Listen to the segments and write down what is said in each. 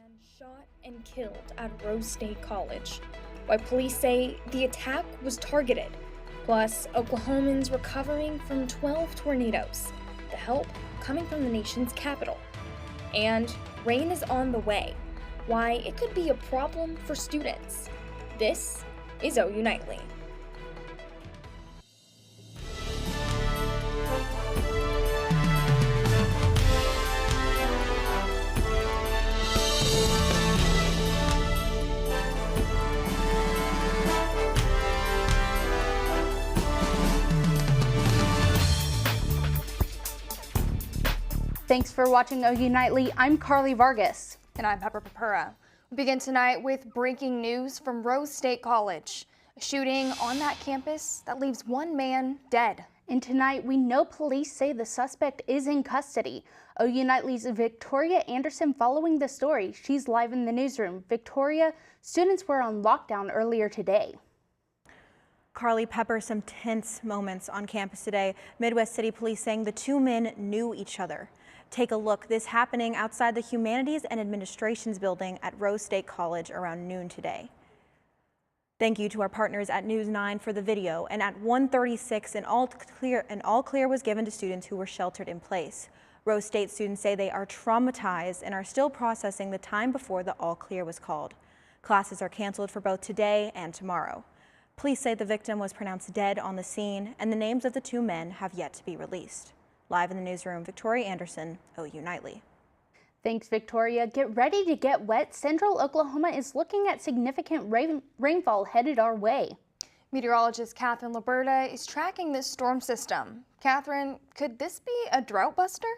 man shot and killed at Rose State College, while police say the attack was targeted. Plus, Oklahomans recovering from 12 tornadoes, the help coming from the nation's capital. And rain is on the way, why it could be a problem for students. This is OU Nightly. Thanks for watching OU Nightly. I'm Carly Vargas. And I'm Pepper Papura. We begin tonight with breaking news from Rose State College. A shooting on that campus that leaves one man dead. And tonight, we know police say the suspect is in custody. OU Nightly's Victoria Anderson following the story. She's live in the newsroom. Victoria, students were on lockdown earlier today. Carly, Pepper, some tense moments on campus today. Midwest City Police saying the two men knew each other. Take a look. This happening outside the Humanities and Administrations building at Rose State College around noon today. Thank you to our partners at News 9 for the video. And at 1:36, an all clear was given to students who were sheltered in place. Rose State students say they are traumatized and are still processing the time before the all clear was called. Classes are canceled for both today and tomorrow. Police say the victim was pronounced dead on the scene, and the names of the two men have yet to be released. Live in the newsroom, Victoria Anderson, OU Nightly. Thanks, Victoria. Get ready to get wet. Central Oklahoma is looking at significant rainfall headed our way. Meteorologist Catherine Liberta is tracking this storm system. Catherine, could this be a drought buster?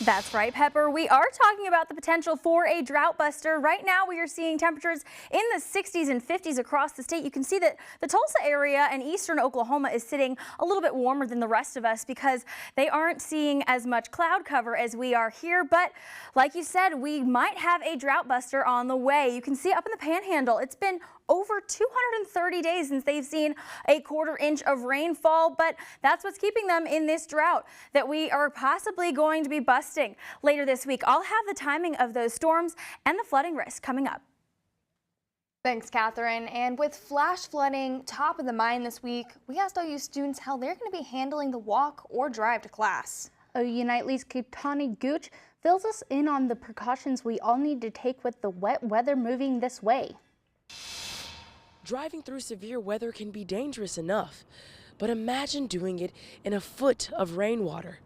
That's right, Pepper. We are talking about the potential for a drought buster. Right now, we are seeing temperatures in the 60s and 50s across the state. You can see that the Tulsa area and eastern Oklahoma is sitting a little bit warmer than the rest of us because they aren't seeing as much cloud cover as we are here. But like you said, we might have a drought buster on the way. You can see up in the Panhandle, it's been over 230 days since they've seen a 1/4 inch of rainfall, but that's what's keeping them in this drought that we are possibly going to be busting later this week. I'll have the timing of those storms and the flooding risk coming up. Thanks, Catherine. And with flash flooding top of the mind this week, we asked OU students how they're going to be handling the walk or drive to class. OU Nightly's Keitani Gooch fills us in on the precautions we all need to take with the wet weather moving this way. Driving through severe weather can be dangerous enough, but imagine doing it in a foot of rainwater.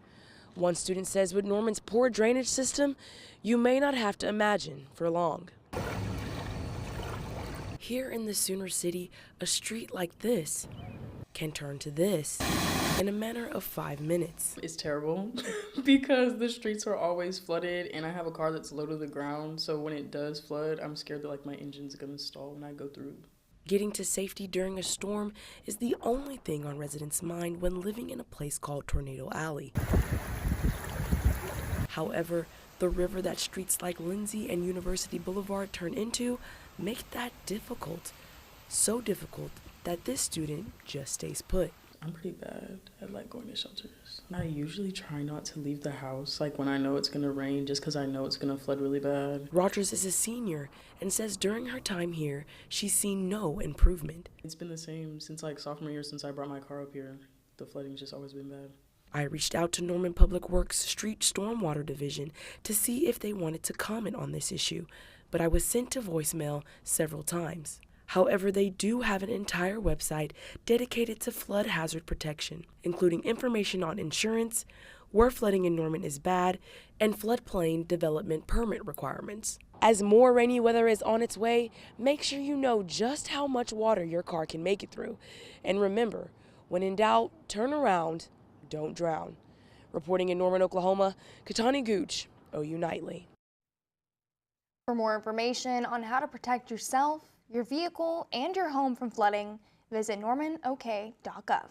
One student says with Norman's poor drainage system, you may not have to imagine for long. Here in the Sooner City, a street like this can turn to this in a matter of 5 minutes. It's terrible because the streets are always flooded and I have a car that's low to the ground, so when it does flood, I'm scared that my engine's gonna stall when I go through. Getting to safety during a storm is the only thing on residents' mind when living in a place called Tornado Alley. However, the river that streets like Lindsay and University Boulevard turn into make that difficult. So difficult that this student just stays put. I'm pretty bad at going to shelters. I usually try not to leave the house when I know it's gonna rain just because I know it's gonna flood really bad. Rogers is a senior and says during her time here, she's seen no improvement. It's been the same since sophomore year since I brought my car up here. The flooding's just always been bad. I reached out to Norman Public Works Street Stormwater Division to see if they wanted to comment on this issue, but I was sent to voicemail several times. However, they do have an entire website dedicated to flood hazard protection, including information on insurance, where flooding in Norman is bad, and floodplain development permit requirements. As more rainy weather is on its way, make sure you know just how much water your car can make it through. And remember, when in doubt, turn around, don't drown. Reporting in Norman, Oklahoma, Keitani Gooch, OU Nightly. For more information on how to protect yourself, your vehicle, and your home from flooding, visit normanok.gov.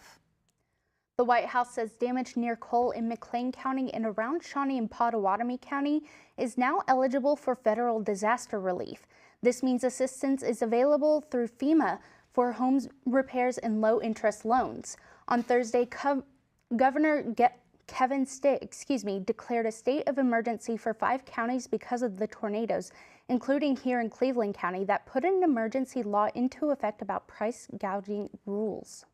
The White House says damage near Cole in McLean County and around Shawnee and Pottawatomie County is now eligible for federal disaster relief. This means assistance is available through FEMA for home repairs and low-interest loans. On Thursday, Governor Kevin Stitt, declared a state of emergency for 5 counties because of the tornadoes, including here in Cleveland County, that put an emergency law into effect about price gouging rules.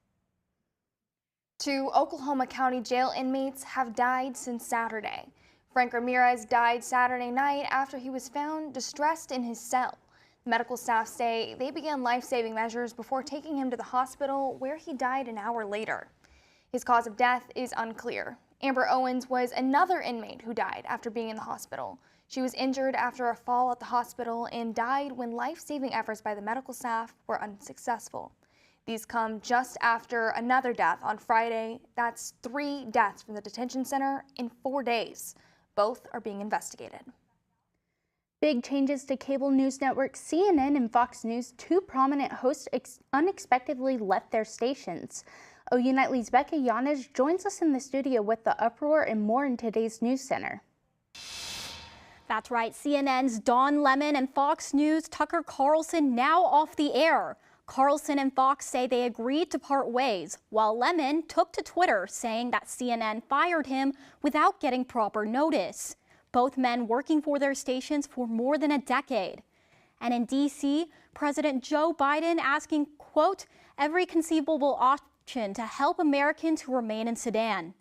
2 Oklahoma County jail inmates have died since Saturday. Frank Ramirez died Saturday night after he was found distressed in his cell. Medical staff say they began life-saving measures before taking him to the hospital, where he died an hour later. His cause of death is unclear. Amber Owens was another inmate who died after being in the hospital. She was injured after a fall at the hospital and died when life-saving efforts by the medical staff were unsuccessful. These come just after another death on Friday. That's 3 deaths from the detention center in 4 days. Both are being investigated. Big changes to cable news networks CNN and Fox News. 2 prominent hosts unexpectedly left their stations. OU Nightly's Becca Yanez joins us in the studio with the uproar and more in today's News Center. That's right, CNN's Don Lemon and Fox News' Tucker Carlson now off the air. Carlson and Fox say they agreed to part ways, while Lemon took to Twitter saying that CNN fired him without getting proper notice. Both men working for their stations for more than a decade. And in D.C., President Joe Biden asking, quote, every conceivable option to help Americans who remain in Sudan.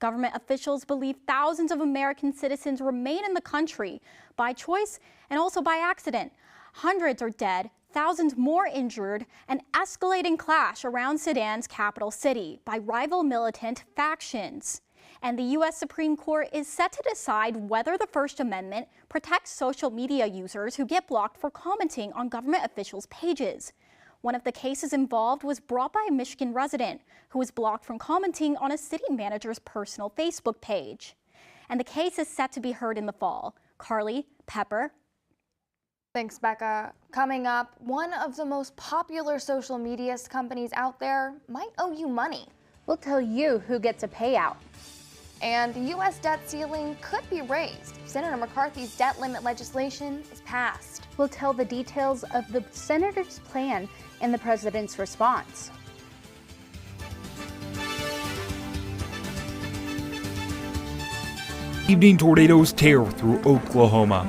Government officials believe thousands of American citizens remain in the country by choice and also by accident. Hundreds are dead, thousands more injured, an escalating clash around Sudan's capital city by rival militant factions. And the U.S. Supreme Court is set to decide whether the First Amendment protects social media users who get blocked for commenting on government officials' pages. One of the cases involved was brought by a Michigan resident who was blocked from commenting on a city manager's personal Facebook page. And the case is set to be heard in the fall. Carly, Pepper. Thanks, Becca. Coming up, one of the most popular social media companies out there might owe you money. We'll tell you who gets a payout. And the U.S. debt ceiling could be raised. Senator McCarthy's debt limit legislation is passed. We'll tell the details of the senator's plan and the president's response. Evening tornadoes tear through Oklahoma.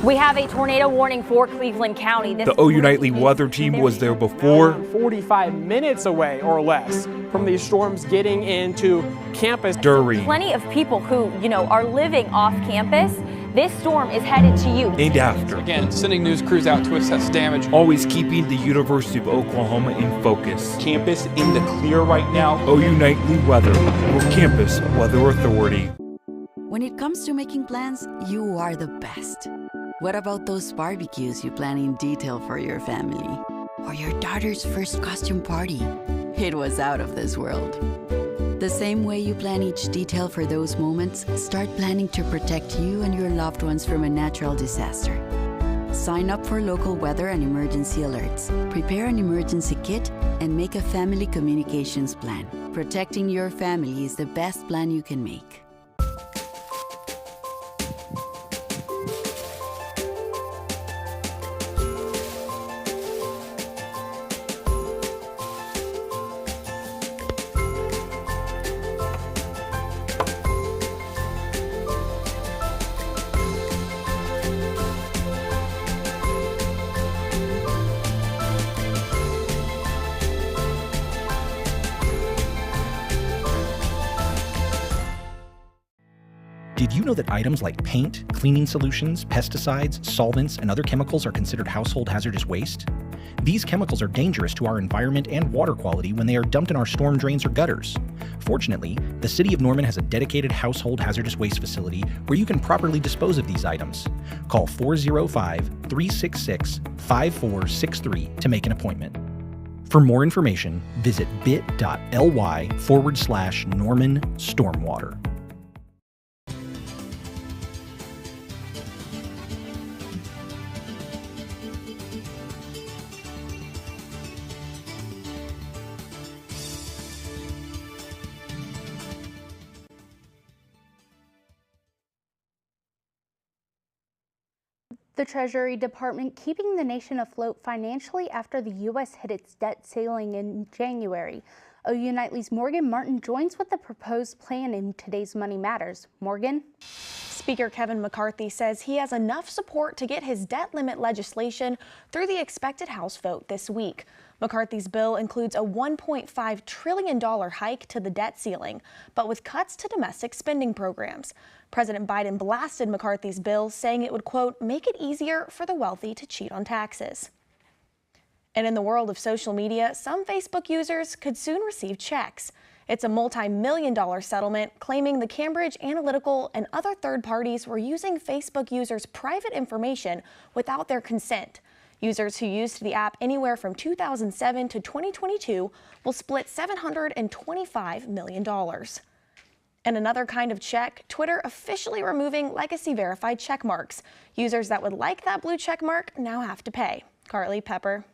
We have a tornado warning for Cleveland County. The OU Nightly weather team was there before. 45 minutes away or less from these storms getting into campus. During. Plenty of people who, are living off campus. This storm is headed to you. And after. Again, sending news crews out to assess damage. Always keeping the University of Oklahoma in focus. Campus in the clear right now. OU Nightly Weather, your campus weather authority. When it comes to making plans, you are the best. What about those barbecues you plan in detail for your family? Or your daughter's first costume party? It was out of this world. The same way you plan each detail for those moments, start planning to protect you and your loved ones from a natural disaster. Sign up for local weather and emergency alerts. Prepare an emergency kit and make a family communications plan. Protecting your family is the best plan you can make. Did you know that items like paint, cleaning solutions, pesticides, solvents, and other chemicals are considered household hazardous waste? These chemicals are dangerous to our environment and water quality when they are dumped in our storm drains or gutters. Fortunately, the City of Norman has a dedicated household hazardous waste facility where you can properly dispose of these items. Call 405-366-5463 to make an appointment. For more information, visit bit.ly/Norman Stormwater. The Treasury Department keeping the nation afloat financially after the U.S. hit its debt ceiling in January. OU Nightly's Morgan Martin joins with the proposed plan in today's Money Matters. Morgan? Speaker Kevin McCarthy says he has enough support to get his debt limit legislation through the expected House vote this week. McCarthy's bill includes a $1.5 trillion hike to the debt ceiling, but with cuts to domestic spending programs. President Biden blasted McCarthy's bill, saying it would, quote, make it easier for the wealthy to cheat on taxes. And in the world of social media, some Facebook users could soon receive checks. It's a multi-million-dollar settlement claiming the Cambridge Analytica and other third parties were using Facebook users' private information without their consent. Users who used the app anywhere from 2007 to 2022 will split $725 million. And another kind of check, Twitter officially removing legacy verified check marks. Users that would like that blue check mark now have to pay. Carly Pepper.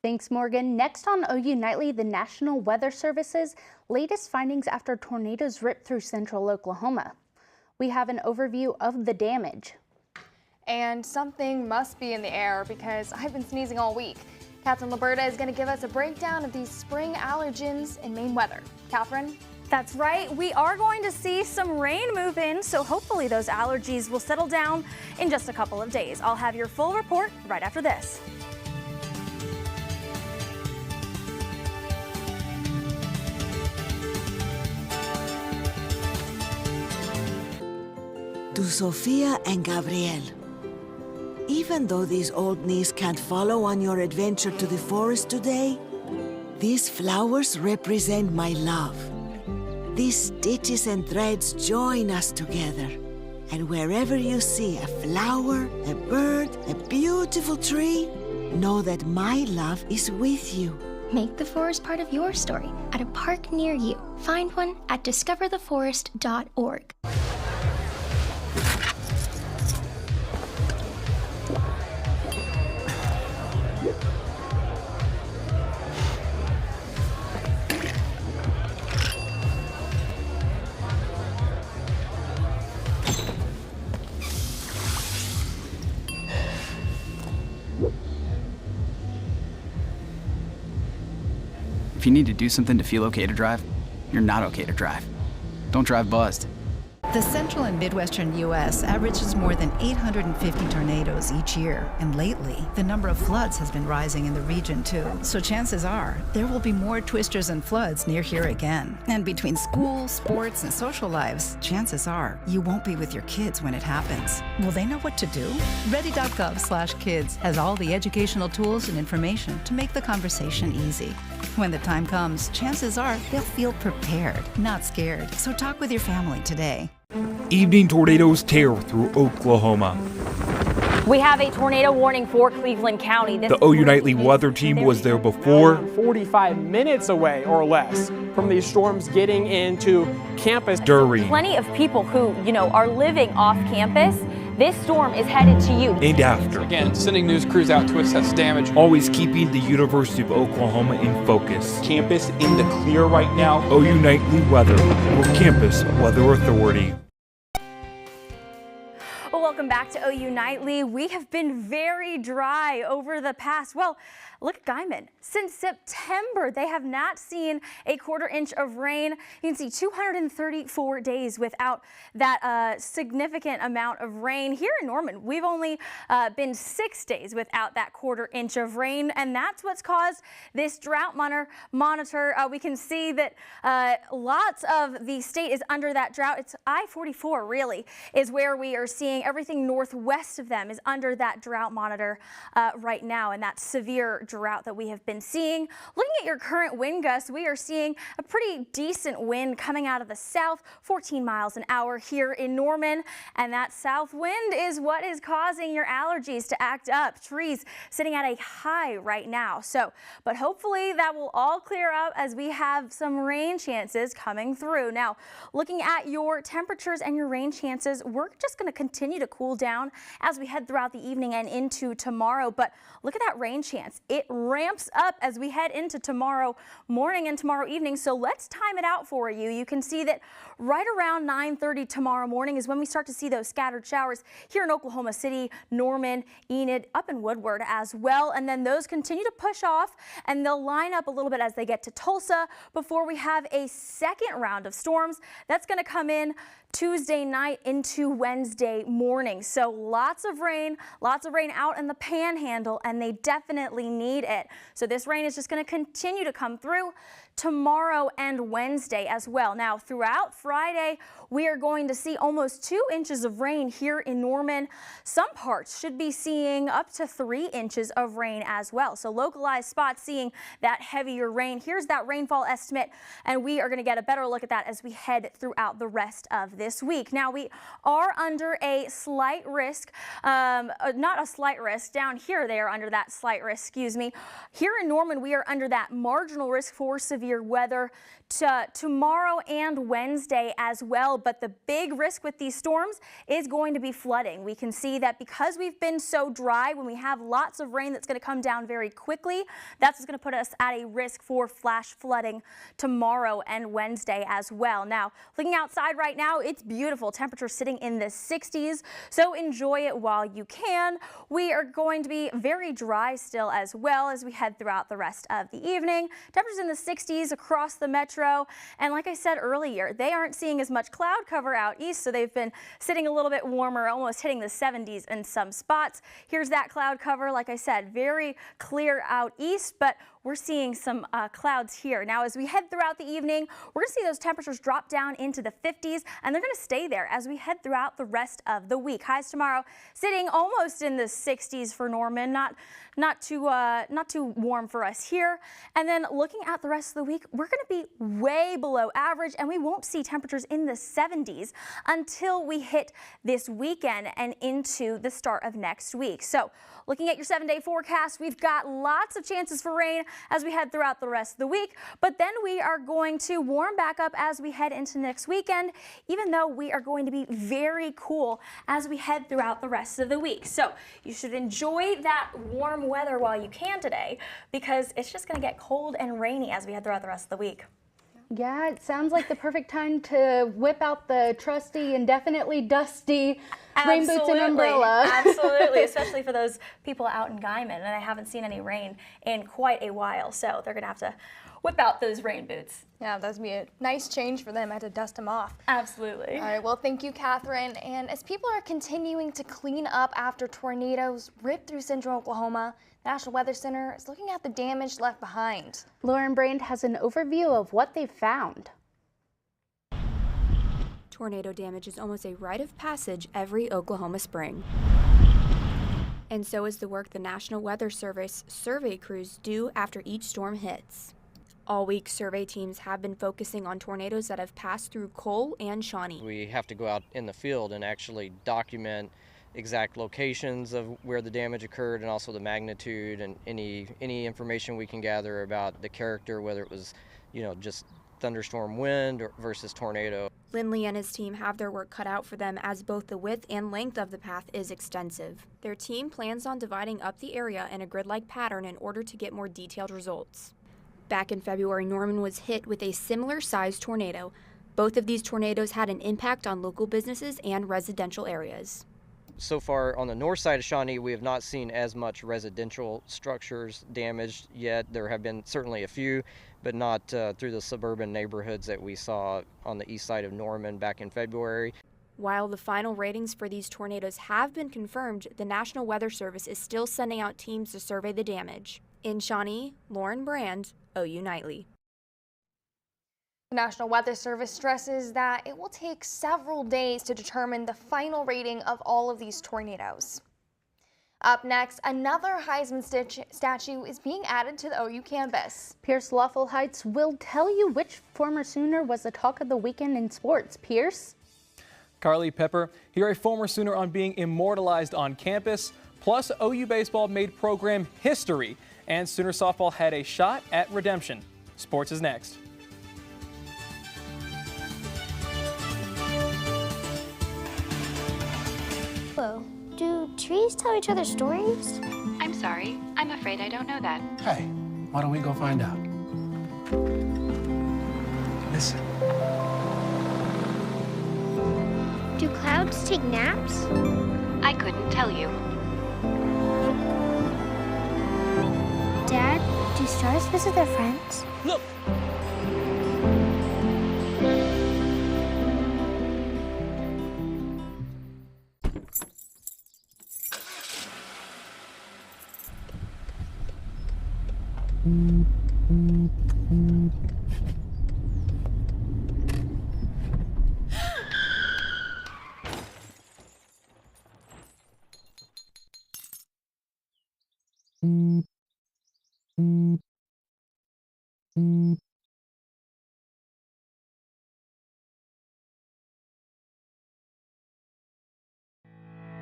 Thanks, Morgan. Next on OU Nightly, the National Weather Service's latest findings after tornadoes ripped through central Oklahoma. We have an overview of the damage. And something must be in the air because I've been sneezing all week. Catherine Liberta is going to give us a breakdown of these spring allergens in Maine weather. Catherine? That's right. We are going to see some rain move in, so hopefully those allergies will settle down in just a couple of days. I'll have your full report right after this. To Sofia and Gabriel. Even though these old knees can't follow on your adventure to the forest today, these flowers represent my love. These stitches and threads join us together. And wherever you see a flower, a bird, a beautiful tree, know that my love is with you. Make the forest part of your story at a park near you. Find one at discovertheforest.org. If you need to do something to feel okay to drive, you're not okay to drive. Don't drive buzzed. The central and midwestern U.S. averages more than 850 tornadoes each year, and lately, the number of floods has been rising in the region too. So chances are, there will be more twisters and floods near here again. And between school, sports, and social lives, chances are, you won't be with your kids when it happens. Will they know what to do? Ready.gov/kids has all the educational tools and information to make the conversation easy. When the time comes, chances are they'll feel prepared, not scared. So talk with your family today. Evening tornadoes tear through Oklahoma. We have a tornado warning for Cleveland County. The OU Nightly weather team was there before. 45 minutes away or less from these storms getting into campus. During. Plenty of people who, are living off campus. This storm is headed to you. And after. Again, sending news crews out to assess damage. Always keeping the University of Oklahoma in focus. Campus in the clear right now. OU Nightly Weather with Campus Weather Authority. Well, welcome back to OU Nightly. We have been very dry over the past, look at Guyman. Since September, they have not seen a quarter-inch of rain. You can see 234 days without that significant amount of rain. Here in Norman, we've only been 6 days without that quarter-inch of rain, and that's what's caused this drought monitor. We can see that lots of the state is under that drought. It's I-44 really is where we are seeing everything northwest of them is under that drought monitor right now, and that severe drought that we have been seeing. Looking at your current wind gusts, we are seeing a pretty decent wind coming out of the south, 14 miles an hour here in Norman, and that south wind is what is causing your allergies to act up. Trees sitting at a high right now. But hopefully that will all clear up as we have some rain chances coming through. Now, looking at your temperatures and your rain chances, we're just going to continue to cool down as we head throughout the evening and into tomorrow. But look at that rain chance. It it ramps up as we head into tomorrow morning and tomorrow evening. So let's time it out for you. You can see that right around 9:30 tomorrow morning is when we start to see those scattered showers here in Oklahoma City, Norman, Enid, up in Woodward as well. And then those continue to push off and they'll line up a little bit as they get to Tulsa before we have a second round of storms that's going to come in Tuesday night into Wednesday morning. So lots of rain out in the panhandle, and they definitely need it. So this rain is just going to continue to come through tomorrow and Wednesday as well. Now throughout Friday, we are going to see almost 2 inches of rain here in Norman. Some parts should be seeing up to 3 inches of rain as well. So localized spots seeing that heavier rain. Here's that rainfall estimate, and we are going to get a better look at that as we head throughout the rest of this week. Now we are under a slight risk, not a slight risk, down here they are under that slight risk, excuse me. Here in Norman, we are under that marginal risk for severe weather tomorrow and Wednesday as well. But the big risk with these storms is going to be flooding. We can see that because we've been so dry, when we have lots of rain that's going to come down very quickly, that's what's going to put us at a risk for flash flooding tomorrow and Wednesday as well. Now, looking outside right now, it's beautiful. Temperatures sitting in the 60s, so enjoy it while you can. We are going to be very dry still as well as we head throughout the rest of the evening. Temperatures in the 60s across the metro. And like I said earlier, they aren't seeing as much cloud cover out east, so they've been sitting a little bit warmer, almost hitting the 70s in some spots. Here's that cloud cover. Like I said, very clear out east, but we're seeing some clouds here. Now, as we head throughout the evening, we're going to see those temperatures drop down into the 50s, and they're going to stay there as we head throughout the rest of the week. Highs tomorrow sitting almost in the 60s for Norman, not too warm for us here. And then looking at the rest of the week, we're going to be way below average, and we won't see temperatures in the 70s until we hit this weekend and into the start of next week. So looking at your 7-day forecast, we've got lots of chances for rain as we head throughout the rest of the week, but then we are going to warm back up as we head into next weekend, even though we are going to be very cool as we head throughout the rest of the week. So you should enjoy that warm weather while you can today, because it's just going to get cold and rainy as we head throughout the rest of the week. Yeah, it sounds like the perfect time to whip out the trusty and definitely dusty rain boots and umbrella. Absolutely, especially for those people out in Guyman, and I haven't seen any rain in quite a while, so they're going to have to whip out those rain boots. Yeah, that's be a nice change for them. I had to dust them off. Absolutely. All right, well, thank you, Catherine. And as people are continuing to clean up after tornadoes rip through central Oklahoma, the National Weather Center is looking at the damage left behind. Lauren Brand has an overview of what they've found. Tornado damage is almost a rite of passage every Oklahoma spring. And so is the work the National Weather Service survey crews do after each storm hits. All week, survey teams have been focusing on tornadoes that have passed through Cole and Shawnee. We have to go out in the field and actually document exact locations of where the damage occurred and also the magnitude and any information we can gather about the character, whether it was, just thunderstorm wind versus tornado. Lindley and his team have their work cut out for them as both the width and length of the path is extensive. Their team plans on dividing up the area in a grid-like pattern in order to get more detailed results. Back in February, Norman was hit with a similar-sized tornado. Both of these tornadoes had an impact on local businesses and residential areas. So far on the north side of Shawnee, we have not seen as much residential structures damaged yet. There have been certainly a few, but not through the suburban neighborhoods that we saw on the east side of Norman back in February. While the final ratings for these tornadoes have been confirmed, the National Weather Service is still sending out teams to survey the damage. In Shawnee, Lauren Brand, OU Nightly. The National Weather Service stresses that it will take several days to determine the final rating of all of these tornadoes. Up next, another Heisman statue is being added to the OU campus. Pierce Lawful Heights will tell you which former Sooner was the talk of the weekend in sports. Pierce? Carly Pepper, here a former Sooner on being immortalized on campus. Plus, OU baseball made program history, and Sooner softball had a shot at redemption. Sports is next. Hello. Do trees tell each other stories? I'm sorry, I'm afraid I don't know that. Hey, why don't we go find out? Listen. Do clouds take naps? I couldn't tell you. Dad, do stars visit their friends? Look!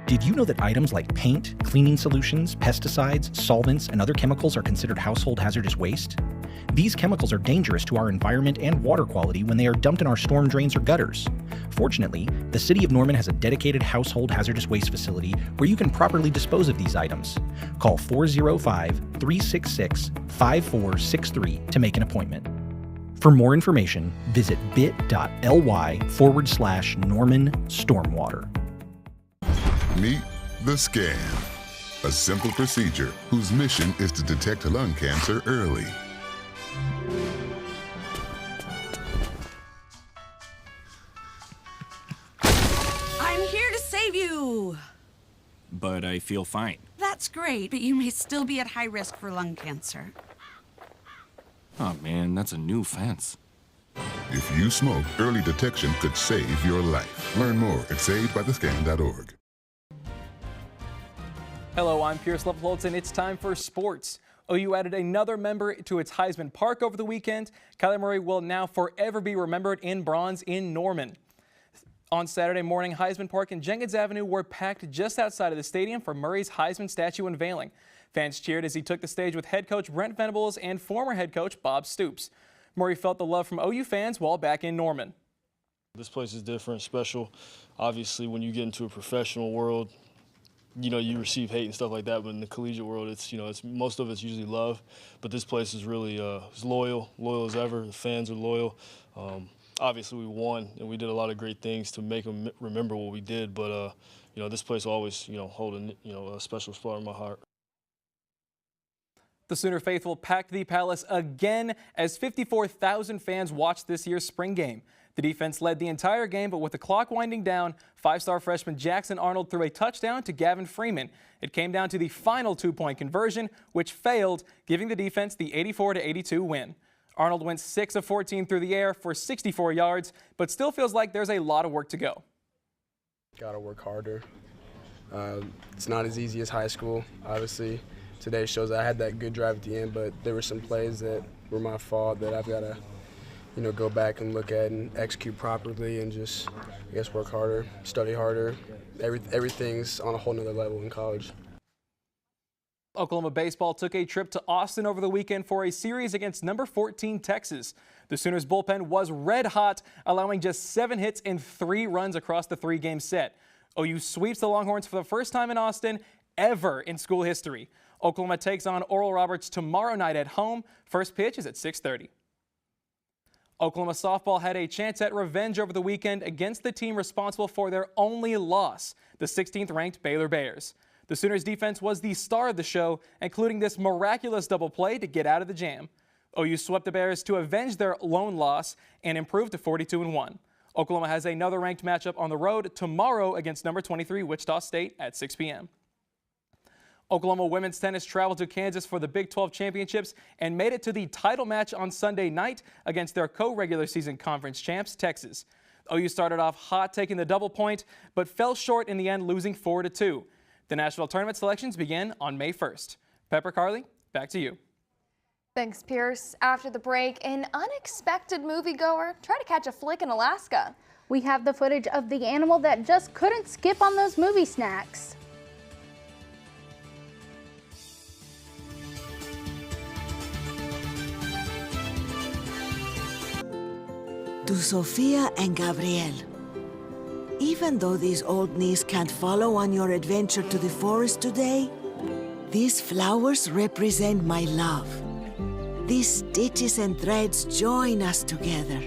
Did you know that items like paint, cleaning solutions, pesticides, solvents, and other chemicals are considered household hazardous waste? These chemicals are dangerous to our environment and water quality when they are dumped in our storm drains or gutters. Fortunately, the City of Norman has a dedicated household hazardous waste facility where you can properly dispose of these items. Call 405-366-5463 to make an appointment. For more information, visit bit.ly/Norman Stormwater. Meet the Scan, a simple procedure whose mission is to detect lung cancer early. I'm here to save you! But I feel fine. That's great, but you may still be at high risk for lung cancer. Oh man, that's a new fence. If you smoke, early detection could save your life. Learn more at savedbythescan.org. Hello, I'm Pierce Leopoldson, and it's time for sports. OU added another member to its Heisman Park over the weekend. Kyler Murray will now forever be remembered in bronze in Norman. On Saturday morning, Heisman Park and Jenkins Avenue were packed just outside of the stadium for Murray's Heisman statue unveiling. Fans cheered as he took the stage with head coach Brent Venables and former head coach Bob Stoops. Murray felt the love from OU fans while back in Norman. This place is different, special. Obviously, when you get into a professional world, you know, you receive hate and stuff like that, but in the collegiate world, it's, you know, it's most of it's usually love. But this place is really is loyal as ever. The fans are loyal. Obviously, we won, and we did a lot of great things to make them remember what we did. But you know, this place will always, you know, hold a special spot in my heart. The Sooner faithful packed the Palace again as 54,000 fans watched this year's spring game. The defense led the entire game, but with the clock winding down, five-star freshman Jackson Arnold threw a touchdown to Gavin Freeman. It came down to the final two-point conversion, which failed, giving the defense the 84-82 win. Arnold went 6 of 14 through the air for 64 yards, but still feels like there's a lot of work to go. Gotta work harder. It's not as easy as high school, obviously. Today shows I had that good drive at the end, but there were some plays that were my fault that I've got to, you know, go back and look at and execute properly and just, I guess, work harder, study harder. Everything's on a whole nother level in college. Oklahoma baseball took a trip to Austin over the weekend for a series against number 14 Texas. The Sooners bullpen was red hot, allowing just 7 hits and 3 runs across the 3-game set. OU sweeps the Longhorns for the first time in Austin ever in school history. Oklahoma takes on Oral Roberts tomorrow night at home. First pitch is at 6:30. Oklahoma softball had a chance at revenge over the weekend against the team responsible for their only loss, the 16th-ranked Baylor Bears. The Sooners' defense was the star of the show, including this miraculous double play to get out of the jam. OU swept the Bears to avenge their lone loss and improved to 42-1. Oklahoma has another ranked matchup on the road tomorrow against number 23 Wichita State at 6 p.m. Oklahoma women's tennis traveled to Kansas for the Big 12 championships and made it to the title match on Sunday night against their co-regular season conference champs, Texas. OU started off hot, taking the double point, but fell short in the end, losing 4-2. The national tournament selections begin on May 1st. Pepper, Carly, back to you. Thanks, Pierce. After the break, an unexpected moviegoer tried to catch a flick in Alaska. We have the footage of the animal that just couldn't skip on those movie snacks. To Sofia and Gabriel. Even though these old knees can't follow on your adventure to the forest today, These flowers represent my love. These stitches and threads join us together.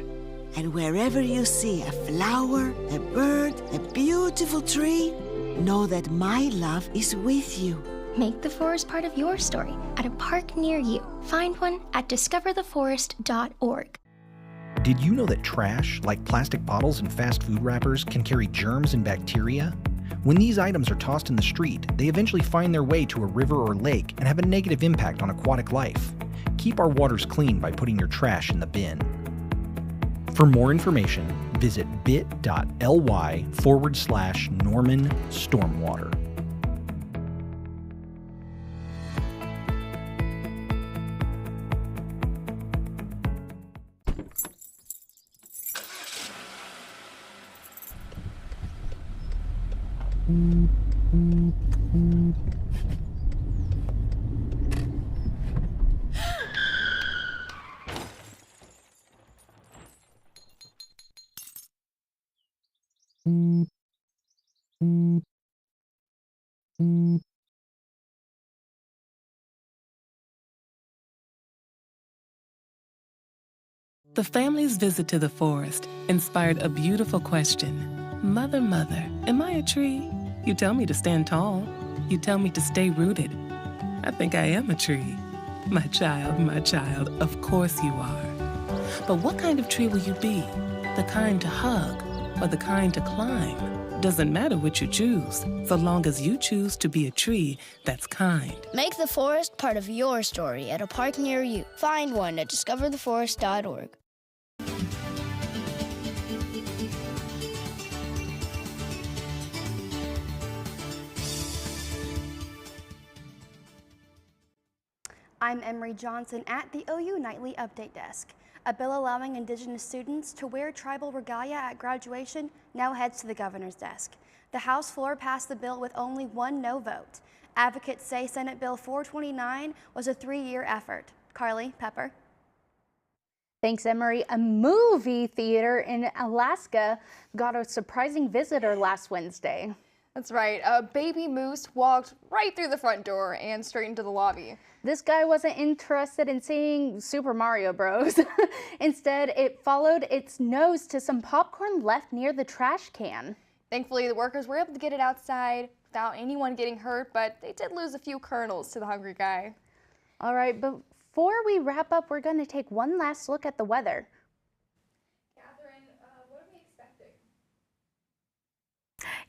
And wherever you see a flower, a bird, a beautiful tree, know that my love is with you. Make the forest part of your story at a park near you. Find one at discovertheforest.org. Did you know that trash, like plastic bottles and fast food wrappers, can carry germs and bacteria? When these items are tossed in the street, they eventually find their way to a river or lake and have a negative impact on aquatic life. Keep our waters clean by putting your trash in the bin. For more information, visit bit.ly/Norman Stormwater. The family's visit to the forest inspired a beautiful question. Mother, mother, am I a tree? You tell me to stand tall. You tell me to stay rooted. I think I am a tree. My child, of course you are. But what kind of tree will you be? The kind to hug or the kind to climb? Doesn't matter what you choose, so long as you choose to be a tree that's kind. Make the forest part of your story at a park near you. Find one at discovertheforest.org. I'm Emery Johnson at the OU Nightly Update Desk. A bill allowing Indigenous students to wear tribal regalia at graduation now heads to the governor's desk. The House floor passed the bill with only one no vote. Advocates say Senate Bill 429 was a 3-year effort. Carly, Pepper. Thanks, Emery. A movie theater in Alaska got a surprising visitor last Wednesday. That's right. A baby moose walked right through the front door and straight into the lobby. This guy wasn't interested in seeing Super Mario Bros. Instead, it followed its nose to some popcorn left near the trash can. Thankfully, the workers were able to get it outside without anyone getting hurt, but they did lose a few kernels to the hungry guy. All right, before we wrap up, we're going to take one last look at the weather.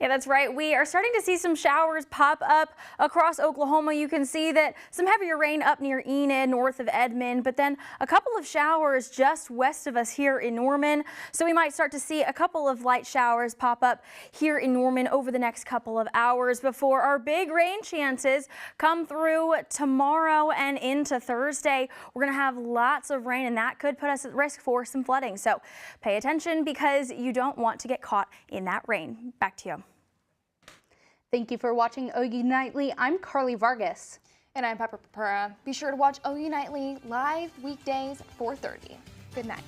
Yeah, that's right. We are starting to see some showers pop up across Oklahoma. You can see that some heavier rain up near Enid, north of Edmond, but then a couple of showers just west of us here in Norman. So we might start to see a couple of light showers pop up here in Norman over the next couple of hours before our big rain chances come through tomorrow and into Thursday. We're going to have lots of rain, and that could put us at risk for some flooding. So pay attention because you don't want to get caught in that rain. Back to you. Thank you for watching OU Nightly. I'm Carly Vargas. And I'm Pepper Papura. Be sure to watch OU Nightly live weekdays 4:30. Good night.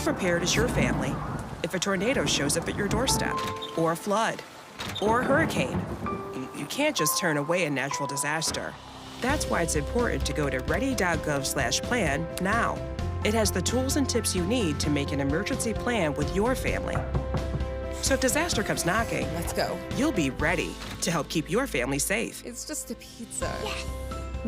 Prepared as your family if a tornado shows up at your doorstep, or a flood, or a hurricane. You can't just turn away a natural disaster. That's why it's important to go to ready.gov/plan now. It has the tools and tips you need to make an emergency plan with your family. So if disaster comes knocking, let's go. You'll be ready to help keep your family safe. It's just a pizza. Yes.